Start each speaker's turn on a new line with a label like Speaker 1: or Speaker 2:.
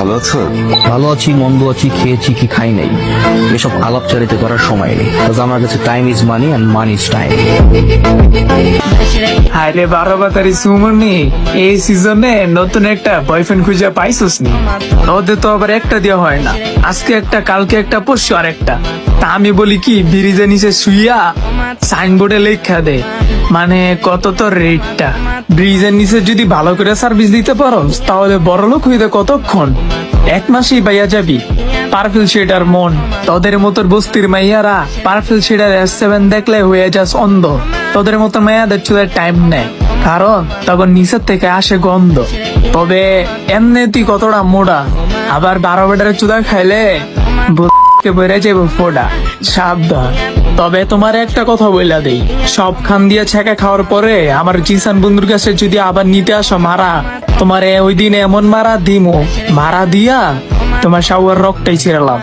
Speaker 1: ভালো আছো?
Speaker 2: ভালো আছি, মন্দ আছি, খেয়েছি কি খাই নাই, এসব আলাপচারিতা করার সময় নেই। আমার কাছে time is money and money is time.
Speaker 3: আরে 12 সুমনি, এই সিজনে নতুন একটা বয়ফ্রেন্ড খুঁজে পাইছস নি? ওদের তো আবার একটা দেওয়া হয় না, আজকে একটা, কালকে একটা, পরশু আর একটা। তা আমি বলি কি, ব্রিজের নিচে শুইয়া সাইনবোর্ডে লেখা দে, মানে কত তোর রেটটা। ব্রিজের নিচে যদি ভালো করে সার্ভিস দিতে পারো তাহলে বড়লোক হইতে কতক্ষণ, 1 মাসেই পাইয়া যাবি পারফেল শেডার মন। তোদের মতোর বস্তির মাইয়ারা পারফেল শেডার S7 দেখলে হয়ে যাস অন্ধ। তোদের মতো মাইয়াদের চুলের টাইম নেই, কারণ তখন নিচের থেকে আসে গন্ধ। তবে এমনি তুই কতটা মোড়া, আবার 12 বেটারে চুদা খাইলে বেড়ে যাবে ফোডা, সাবধান। তবে তোমার একটা কথা বইলা দেই, সব খান দিয়ে ছেঁকা খাওয়ার পরে আমার জিসান বন্ধুর কাছে যদি আবার নিতে আসো মারা, তোমারে ওই দিন এমন মারা দিমো, মারা দিয়া তোমার শাওয়ার রক্তটাই ছিড়ালাম।